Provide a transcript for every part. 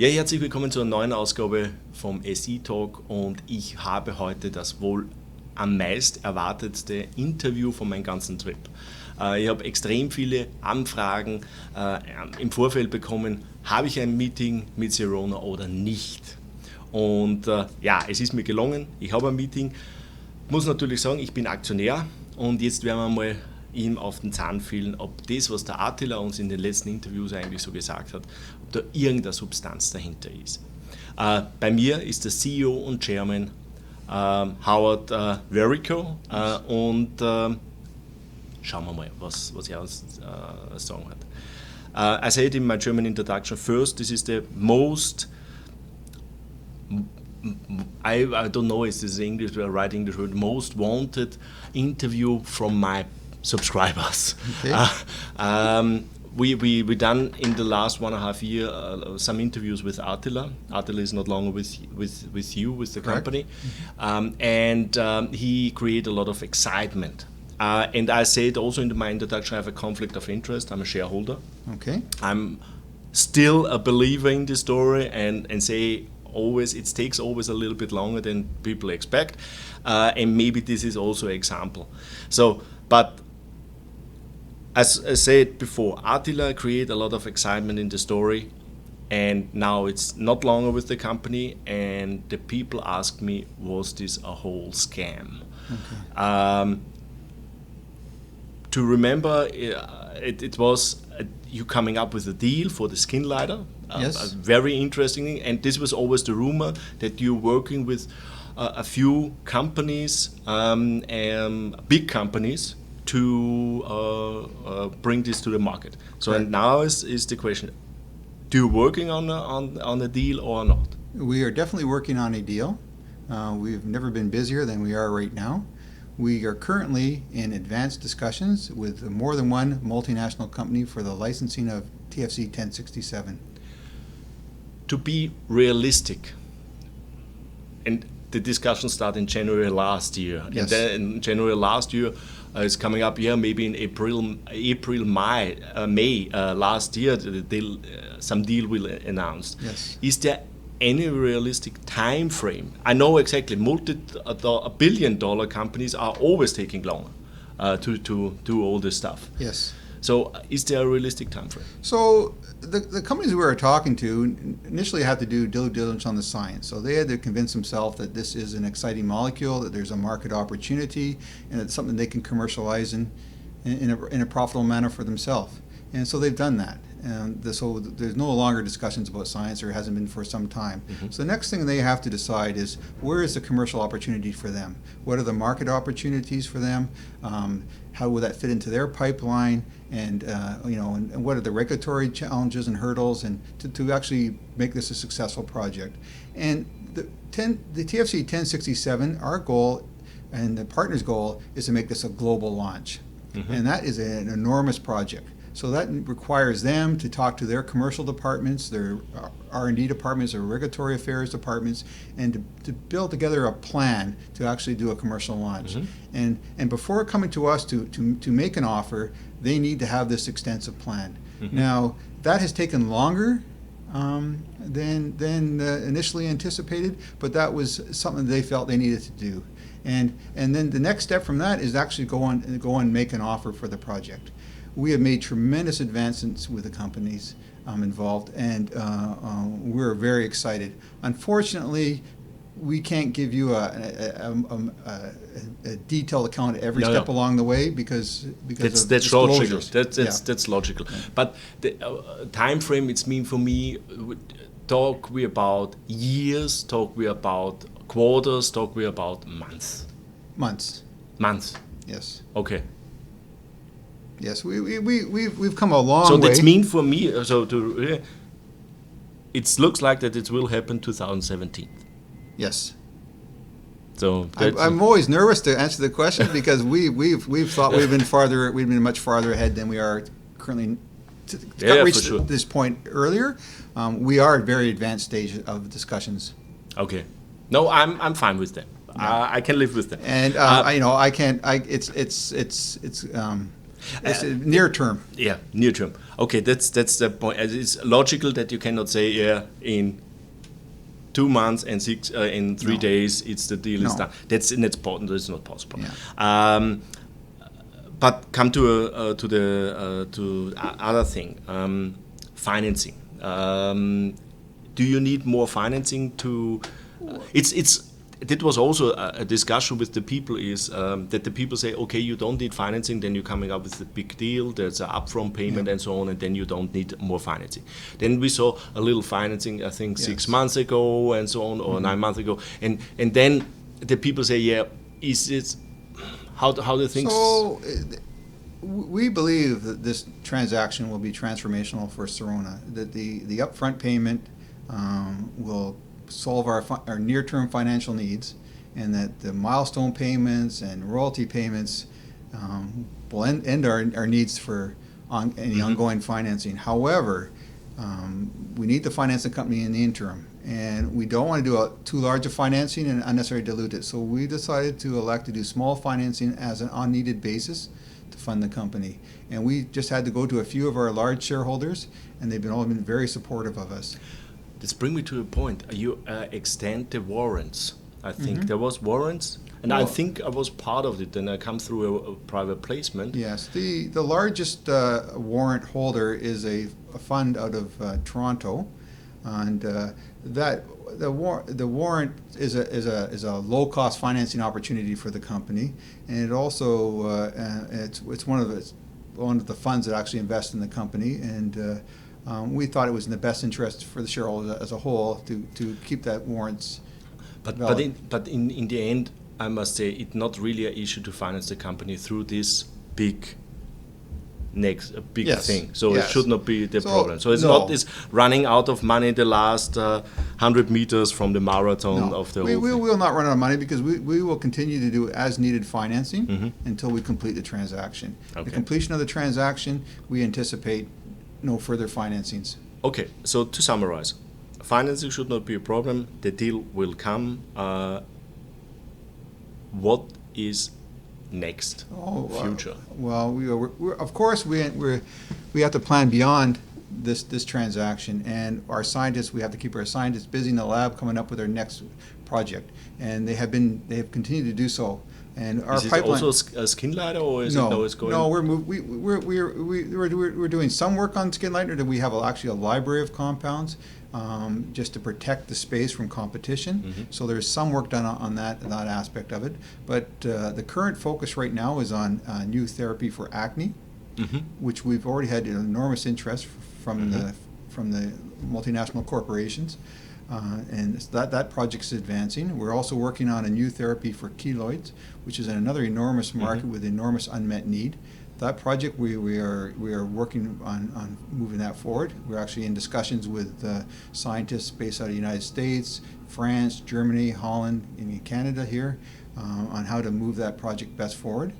Ja, herzlich willkommen zur neuen Ausgabe vom SI Talk und ich habe heute das wohl am meist erwartetste Interview von meinem ganzen Trip. Ich habe extrem viele Anfragen im Vorfeld bekommen, habe ich ein Meeting mit Sirona oder nicht? Und ja, es ist mir gelungen, ich habe ein Meeting, muss natürlich sagen, ich bin Aktionär und jetzt werden wir mal ihm auf den Zahn fühlen, ob das, was der Attila uns in den letzten Interviews eigentlich so gesagt hat, ob da irgendeine Substanz dahinter ist. Bei mir ist der CEO und Chairman Verrico und schauen wir mal, was er uns sagen hat. I said in my German introduction first, this is the most, I don't know if this is English, we are writing the word, most wanted interview from my subscribers. Okay. We done in the last 1.5 years some interviews with Attila. Attila is not longer with you, with the Correct. company, and he created a lot of excitement. And I said also in my introduction, I have a conflict of interest. I'm a shareholder. Okay. I'm still a believer in the story and say always it takes always a little bit longer than people expect, and maybe this is also an example. So, but as I said before, Attila created a lot of excitement in the story, and now it's not longer with the company, and the people ask me, was this a whole scam? Okay. To remember, it was you coming up with a deal for the skin lighter. Yes. Very interesting, and this was always the rumor that you're working with a few companies, big companies, to bring this to the market. So and now is the question: do you working on a deal or not? We are definitely working on a deal. We've never been busier than we are right now. We are currently in advanced discussions with more than one multinational company for the licensing of TFC 1067. To be realistic, and the discussion started in January last year. Yes. And then in January last year is coming up here, maybe in May last year, the deal, some deal will announce. Yes. Is there any realistic time frame? I know exactly multi-billion-dollar companies are always taking longer to do all this stuff. Yes. So is there a realistic time frame? So the companies we were talking to initially had to do due diligence on the science. So they had to convince themselves that this is an exciting molecule, that there's a market opportunity, and it's something they can commercialize in a profitable manner for themselves. And so they've done that. And so there's no longer discussions about science, or hasn't been for some time. Mm-hmm. So the next thing they have to decide is, where is the commercial opportunity for them? What are the market opportunities for them? How will that fit into their pipeline? And and what are the regulatory challenges and hurdles, and to actually make this a successful project? And the TFC 1067, our goal and the partner's goal is to make this a global launch. Mm-hmm. And that is an enormous project. So that requires them to talk to their commercial departments, their R&D departments, their regulatory affairs departments, and to build together a plan to actually do a commercial launch. Mm-hmm. And before coming to us to make an offer, they need to have this extensive plan. Mm-hmm. Now, that has taken longer than initially anticipated, but that was something they felt they needed to do. And then the next step from that is actually go and make an offer for the project. We have made tremendous advancements with the companies involved, and we're very excited. Unfortunately, we can't give you a detailed account of every step along the way because that's logical. That's logical. Yeah. But the time frame, it's mean for me. Talk we about years? Talk we about quarters? Talk we about months? Months. Yes. Okay. Yes, we've come a long way. So that's mean for me. It looks like that it will happen 2017. Yes. So I'm always nervous to answer the question because we've thought we've been much farther ahead than we are currently. Reached this point earlier. We are at very advanced stage of discussions. Okay. No, I'm fine with them. I can live with them. And I can't. It's near term. Yeah, near term. Okay, that's the point. It's logical that you cannot say in 2 months and 3 days the deal is done. That's not possible. Yeah. But come to other thing, financing. Do you need more financing to? That was also a discussion with the people that the people say, okay, you don't need financing, then you're coming up with a big deal, there's an upfront payment and so on, and then you don't need more financing. Then we saw a little financing, I think 6 months ago and so on, or 9 months ago, and then the people say, yeah, is it, how do things? So we believe that this transaction will be transformational for Sirona, that the upfront payment will solve our near-term financial needs, and that the milestone payments and royalty payments will end our needs for any ongoing financing. However, we need to finance the company in the interim, and we don't want to do too large a financing and unnecessarily dilute it. So we decided to elect to do small financing as an on-needed basis to fund the company. And we just had to go to a few of our large shareholders, and they've all been very supportive of us. This brings me to a point. You extend the warrants. I think there was warrants, and I think I was part of it. And I come through a private placement. Yes, the largest warrant holder is a fund out of Toronto, and the warrant is a low cost financing opportunity for the company, and it also it's one of the funds that actually invest in the company, and we thought it was in the best interest for the shareholders as a whole to keep that warrants. But in the end, I must say, it's not really an issue to finance the company through this big thing. So it should not be the problem. So it's not this running out of money the last 100 meters from the marathon of the whole thing. We will not run out of money because we will continue to do as needed financing until we complete the transaction. Okay. The completion of the transaction, we anticipate no further financings. Okay, so to summarize, financing should not be a problem. The deal will come. What is next? Future? Well, we're of course we have to plan beyond this transaction, and our scientists, we have to keep our scientists busy in the lab coming up with our next project, and they have continued to do so. And our is it pipeline, also a skin lighter, or is it going? No, we're doing some work on skin lighter. That we have actually a library of compounds just to protect the space from competition. So there's some work done on that aspect of it. But the current focus right now is on new therapy for acne, which we've already had enormous interest from the multinational corporations. And that project's advancing. We're also working on a new therapy for keloids, which is another enormous market with enormous unmet need. That project, we are working on moving that forward. We're actually in discussions with scientists based out of the United States, France, Germany, Holland, and Canada here on how to move that project best forward.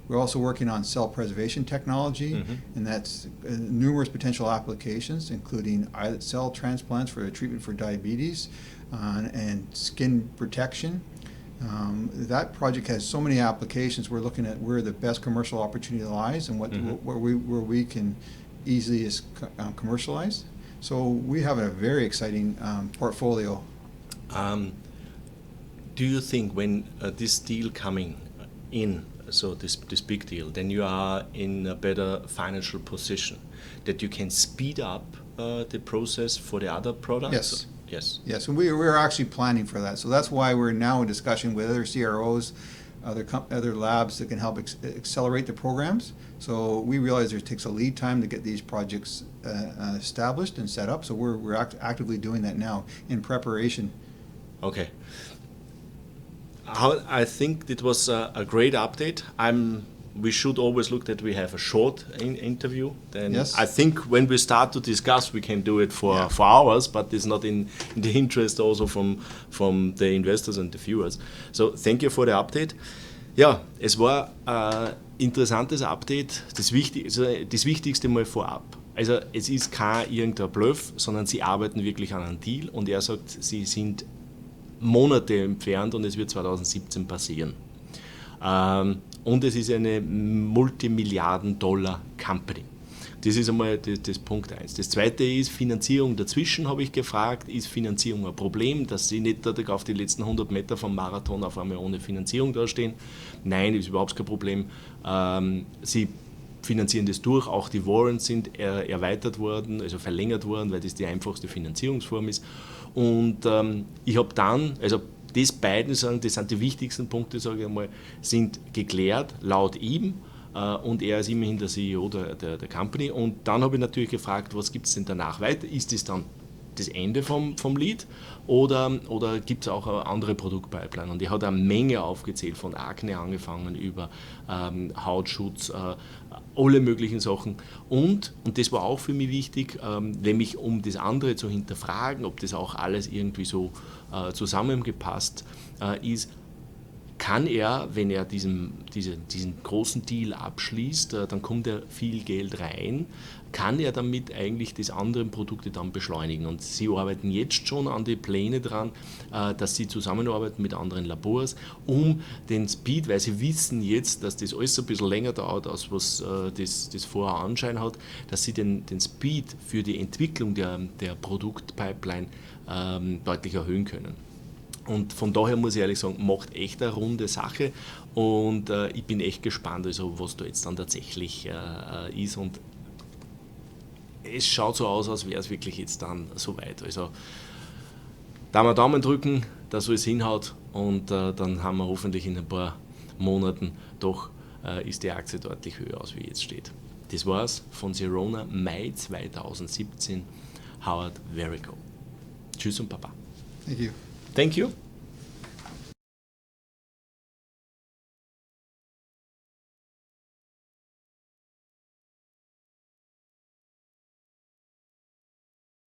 We're also working on cell preservation technology, and that's numerous potential applications, including islet cell transplants for the treatment for diabetes and skin protection. That project has so many applications. We're looking at where the best commercial opportunity lies and where we can easily commercialize. So we have a very exciting portfolio. Do you think when this deal coming in, so this big deal, then you are in a better financial position, that you can speed up the process for the other products? Yes, and we're actually planning for that. So that's why we're now in discussion with other CROs, other labs that can help accelerate the programs. So we realize it takes a lead time to get these projects established and set up. So we're actively doing that now in preparation. Okay. I think it was a great update. We should always look that we have a short interview. Then I think when we start to discuss, we can do it for hours, but it's not in the interest also from the investors and the viewers. So thank you for the update. Ja, es war ein interessantes Update. Das Wichtigste mal vorab. Also es ist kein irgendein Bluff, sondern sie arbeiten wirklich an einem Deal, und er sagt, sie sind Monate entfernt und es wird 2017 passieren. Und es ist eine Multimilliarden-Dollar-Company. Das ist einmal das Punkt 1. Das zweite ist Finanzierung dazwischen, habe ich gefragt. Ist Finanzierung ein Problem, dass sie nicht auf die letzten 100 Meter vom Marathon auf einmal ohne Finanzierung dastehen? Nein, das ist überhaupt kein Problem. Sie finanzieren das durch, auch die Waren sind erweitert worden, also verlängert worden, weil das die einfachste Finanzierungsform ist. Und ich habe dann, also das beiden sagen, das sind die wichtigsten Punkte, sage ich einmal, sind geklärt, laut ihm. Und er ist immerhin der CEO der Company. Und dann habe ich natürlich gefragt, was gibt es denn danach weiter? Ist das dann das Ende vom Lied oder gibt es auch eine andere Produktpipeline? Und er hat eine Menge aufgezählt, von Akne angefangen über Hautschutz, alle möglichen Sachen. Und das war auch für mich wichtig, nämlich um das andere zu hinterfragen, ob das auch alles irgendwie so zusammengepasst ist. Kann er, wenn er diesen großen Deal abschließt, dann kommt ja viel Geld rein, kann er damit eigentlich die anderen Produkte dann beschleunigen. Und sie arbeiten jetzt schon an die Pläne dran, dass sie zusammenarbeiten mit anderen Labors, um den Speed, weil sie wissen jetzt, dass das alles ein bisschen länger dauert, als was das vorher Anschein hat, dass sie den Speed für die Entwicklung der Produktpipeline deutlich erhöhen können. Und von daher muss ich ehrlich sagen, macht echt eine runde Sache und ich bin echt gespannt, also was da jetzt dann tatsächlich ist, und es schaut so aus, als wäre es wirklich jetzt dann soweit. Also Daumen drücken, dass alles hinhaut, und dann haben wir hoffentlich in ein paar Monaten doch ist die Aktie deutlich höher aus, wie jetzt steht. Das war's von Sirona Mai 2017, Howard Verrico. Tschüss und Baba. Thank you. Thank you.